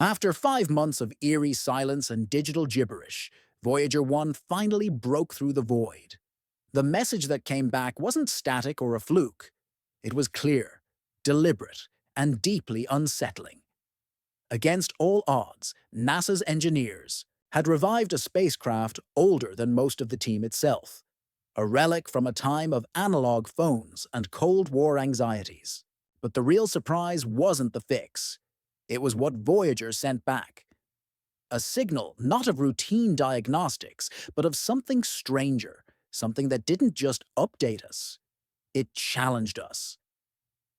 After 5 months of eerie silence and digital gibberish, Voyager 1 finally broke through the void. The message that came back wasn't static or a fluke. It was clear, deliberate, and deeply unsettling. Against all odds, NASA's engineers had revived a spacecraft older than most of the team itself, a relic from a time of analog phones and Cold War anxieties. But the real surprise wasn't the fix. It was what Voyager sent back. A signal not of routine diagnostics, but of something stranger, something that didn't just update us. It challenged us.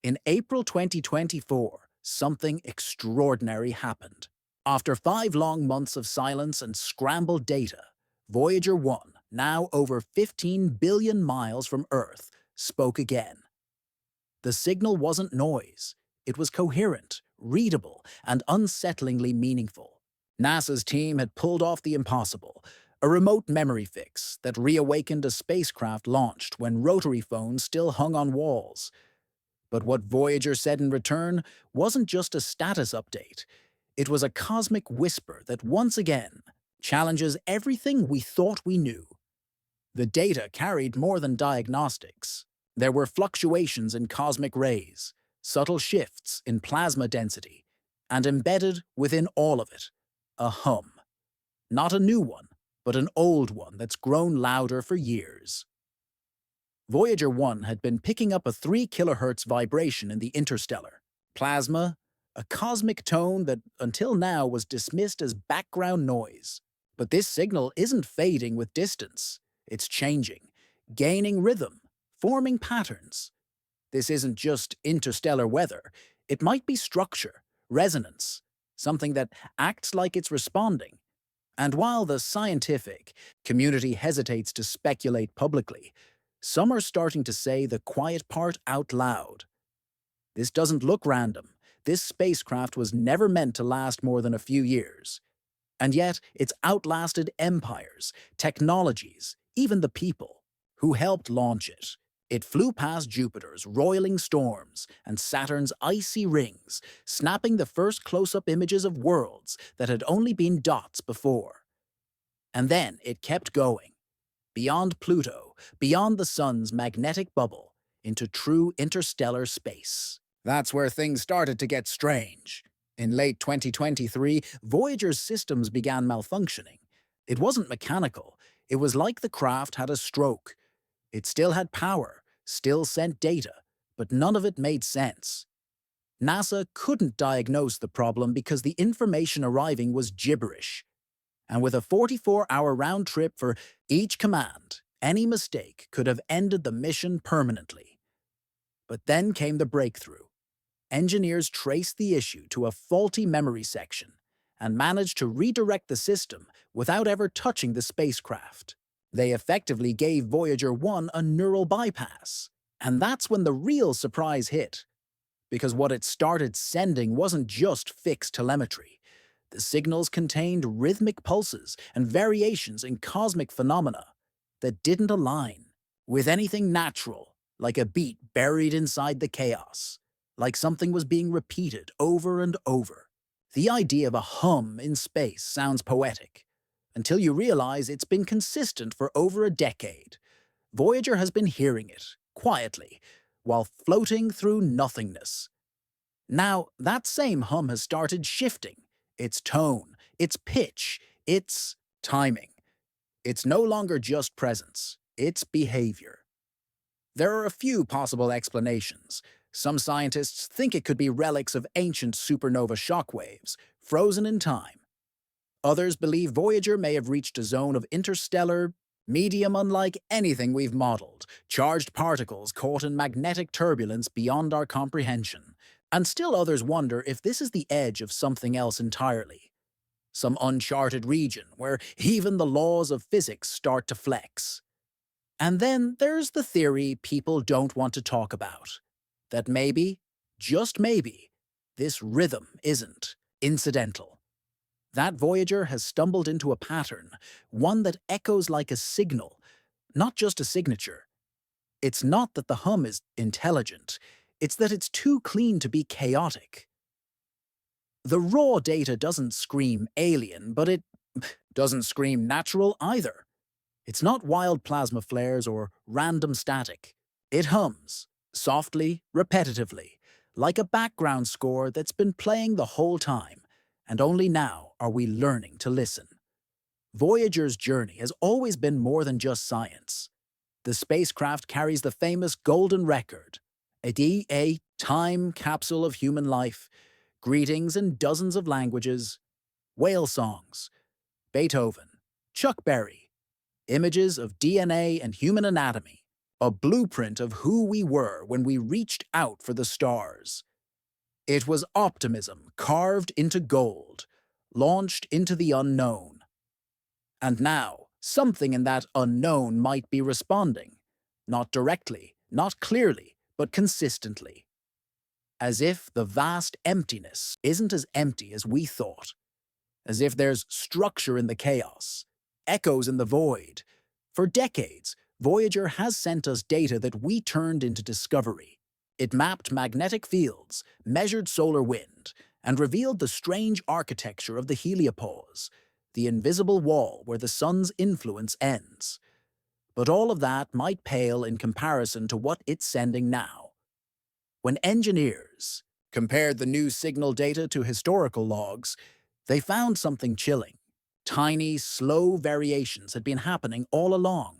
In April 2024, something extraordinary happened. After 5 long months of silence and scrambled data, Voyager 1, now over 15 billion miles from Earth, spoke again. The signal wasn't noise. It was coherent, readable, and unsettlingly meaningful. NASA's team had pulled off the impossible, a remote memory fix that reawakened a spacecraft launched when rotary phones still hung on walls. But what Voyager said in return wasn't just a status update. It was a cosmic whisper that once again challenges everything we thought we knew. The data carried more than diagnostics. There were fluctuations in cosmic rays, subtle shifts in plasma density, and embedded within all of it, a hum. Not a new one, but an old one that's grown louder for years. Voyager 1 had been picking up a 3 kHz vibration in the interstellar. Plasma, a cosmic tone that until now was dismissed as background noise. But this signal isn't fading with distance. It's changing, gaining rhythm, forming patterns. This isn't just interstellar weather. It might be structure, resonance, something that acts like it's responding. And while the scientific community hesitates to speculate publicly, some are starting to say the quiet part out loud. This doesn't look random. This spacecraft was never meant to last more than a few years. And yet, it's outlasted empires, technologies, even the people who helped launch it. It flew past Jupiter's roiling storms and Saturn's icy rings, snapping the first close-up images of worlds that had only been dots before. And then it kept going. Beyond Pluto, beyond the sun's magnetic bubble, into true interstellar space. That's where things started to get strange. In late 2023, Voyager's systems began malfunctioning. It wasn't mechanical. It was like the craft had a stroke. It still had power, still sent data, but none of it made sense. NASA couldn't diagnose the problem because the information arriving was gibberish. And with a 44-hour round trip for each command, any mistake could have ended the mission permanently. But then came the breakthrough. Engineers traced the issue to a faulty memory section and managed to redirect the system without ever touching the spacecraft. They effectively gave Voyager 1 a neural bypass. And that's when the real surprise hit. Because what it started sending wasn't just fixed telemetry. The signals contained rhythmic pulses and variations in cosmic phenomena that didn't align with anything natural, like a beat buried inside the chaos, like something was being repeated over and over. The idea of a hum in space sounds poetic, until you realize it's been consistent for over a decade. Voyager has been hearing it, quietly, while floating through nothingness. Now, that same hum has started shifting. Its tone, its pitch, its timing. It's no longer just presence, it's behavior. There are a few possible explanations. Some scientists think it could be relics of ancient supernova shockwaves, frozen in time. Others believe Voyager may have reached a zone of interstellar medium unlike anything we've modeled, charged particles caught in magnetic turbulence beyond our comprehension. And still others wonder if this is the edge of something else entirely. Some uncharted region where even the laws of physics start to flex. And then there's the theory people don't want to talk about. That maybe, just maybe, this rhythm isn't incidental. That Voyager has stumbled into a pattern, one that echoes like a signal, not just a signature. It's not that the hum is intelligent, it's that it's too clean to be chaotic. The raw data doesn't scream alien, but it doesn't scream natural either. It's not wild plasma flares or random static. It hums, softly, repetitively, like a background score that's been playing the whole time, and only now are we learning to listen. Voyager's journey has always been more than just science. The spacecraft carries the famous golden record, a time capsule of human life, greetings in dozens of languages, whale songs, Beethoven, Chuck Berry, images of DNA and human anatomy, a blueprint of who we were when we reached out for the stars. It was optimism carved into gold, launched into the unknown. And now, something in that unknown might be responding. Not directly, not clearly, but consistently. As if the vast emptiness isn't as empty as we thought. As if there's structure in the chaos, echoes in the void. For decades, Voyager has sent us data that we turned into discovery. It mapped magnetic fields, measured solar wind, and revealed the strange architecture of the heliopause, the invisible wall where the sun's influence ends. But all of that might pale in comparison to what it's sending now. When engineers compared the new signal data to historical logs, they found something chilling. Tiny, slow variations had been happening all along.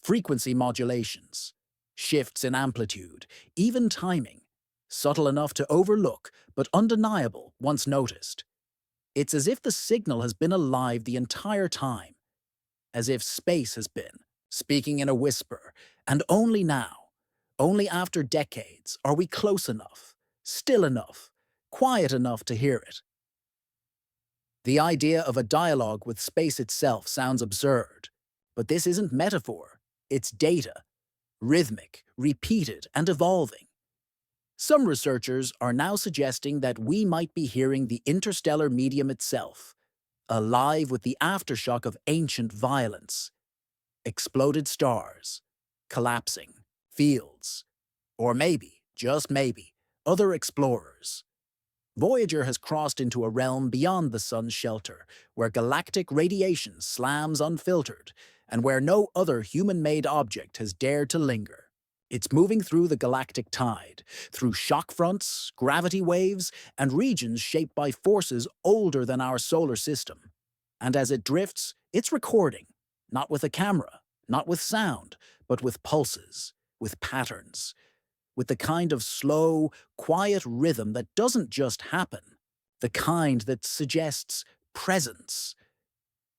Frequency modulations, shifts in amplitude, even timing, subtle enough to overlook, but undeniable once noticed. It's as if the signal has been alive the entire time, as if space has been, speaking in a whisper, and only now, only after decades, are we close enough, still enough, quiet enough to hear it. The idea of a dialogue with space itself sounds absurd, but this isn't metaphor, it's data, rhythmic, repeated, and evolving. Some researchers are now suggesting that we might be hearing the interstellar medium itself, alive with the aftershock of ancient violence. Exploded stars, collapsing, fields, or maybe, just maybe, other explorers. Voyager has crossed into a realm beyond the sun's shelter, where galactic radiation slams unfiltered, and where no other human-made object has dared to linger. It's moving through the galactic tide, through shock fronts, gravity waves, and regions shaped by forces older than our solar system. And as it drifts, it's recording, not with a camera, not with sound, but with pulses, with patterns, with the kind of slow, quiet rhythm that doesn't just happen, the kind that suggests presence.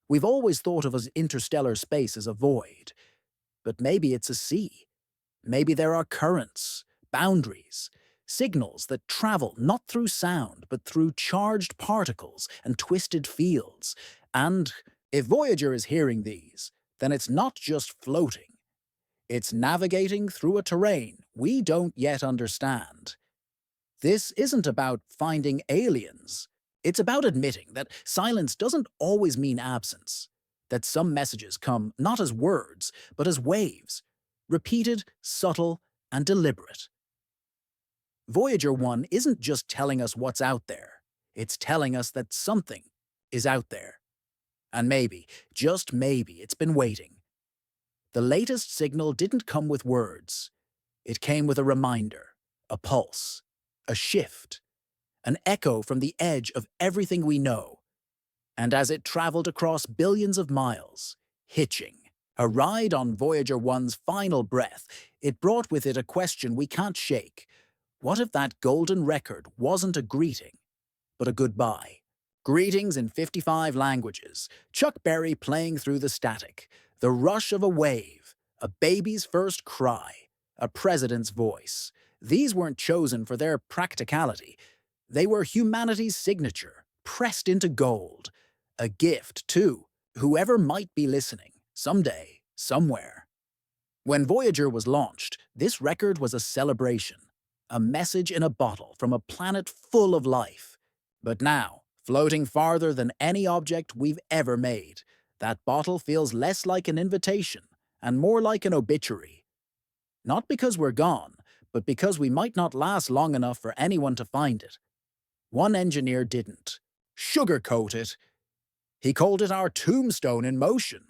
We've always thought of interstellar space as a void, but maybe it's a sea. Maybe there are currents, boundaries, signals that travel not through sound, but through charged particles and twisted fields. And if Voyager is hearing these, then it's not just floating. It's navigating through a terrain we don't yet understand. This isn't about finding aliens. It's about admitting that silence doesn't always mean absence, that some messages come not as words, but as waves, repeated, subtle, and deliberate. Voyager 1 isn't just telling us what's out there. It's telling us that something is out there. And maybe, just maybe, it's been waiting. The latest signal didn't come with words. It came with a reminder, a pulse, a shift, an echo from the edge of everything we know. And as it traveled across billions of miles, hitching, a ride on Voyager 1's final breath, it brought with it a question we can't shake. What if that golden record wasn't a greeting, but a goodbye? Greetings in 55 languages, Chuck Berry playing through the static, the rush of a wave, a baby's first cry, a president's voice. These weren't chosen for their practicality. They were humanity's signature, pressed into gold. A gift, too, whoever might be listening, someday, somewhere. When Voyager was launched, this record was a celebration, a message in a bottle from a planet full of life. But now, floating farther than any object we've ever made, that bottle feels less like an invitation and more like an obituary. Not because we're gone, but because we might not last long enough for anyone to find it. One engineer didn't sugarcoat it. He called it our tombstone in motion.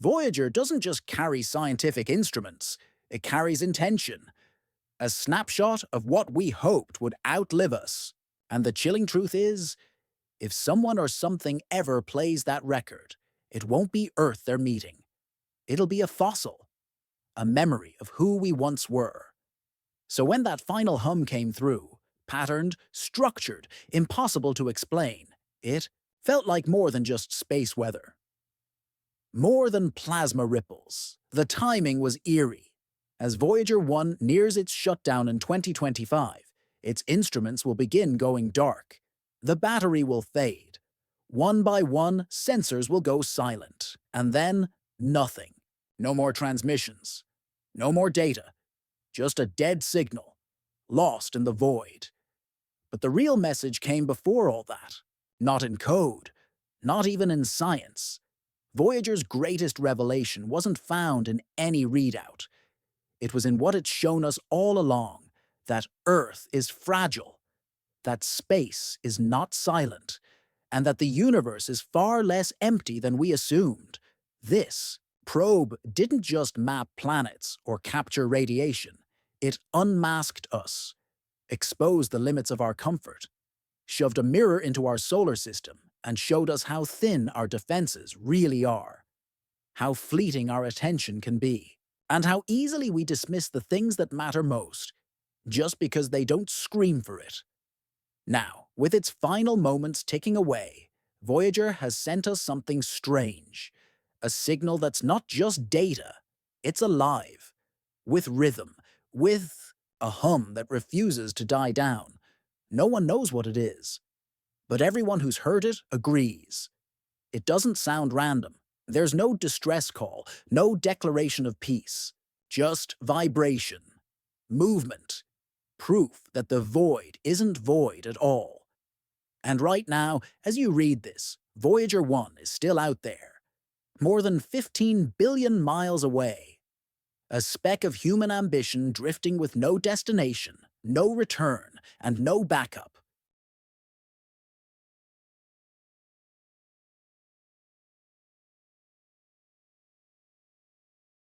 Voyager doesn't just carry scientific instruments, it carries intention. A snapshot of what we hoped would outlive us. And the chilling truth is, if someone or something ever plays that record, it won't be Earth they're meeting. It'll be a fossil, a memory of who we once were. So when that final hum came through, patterned, structured, impossible to explain, it felt like more than just space weather. More than plasma ripples. The timing was eerie. As Voyager 1 nears its shutdown in 2025, its instruments will begin going dark. The battery will fade. One by one, sensors will go silent. And then, nothing. No more transmissions. No more data. Just a dead signal, lost in the void. But the real message came before all that. Not in code. Not even in science. Voyager's greatest revelation wasn't found in any readout. It was in what it's shown us all along, that Earth is fragile, that space is not silent, and that the universe is far less empty than we assumed. This probe didn't just map planets or capture radiation. It unmasked us, exposed the limits of our comfort, shoved a mirror into our solar system, and showed us how thin our defenses really are, how fleeting our attention can be, and how easily we dismiss the things that matter most just because they don't scream for it. Now, with its final moments ticking away, Voyager has sent us something strange, a signal that's not just data, it's alive, with rhythm, with a hum that refuses to die down. No one knows what it is, but everyone who's heard it agrees. It doesn't sound random. There's no distress call, no declaration of peace, just vibration, movement, proof that the void isn't void at all. And right now, as you read this, Voyager 1 is still out there, more than 15 billion miles away. A speck of human ambition drifting with no destination, no return, and no backup.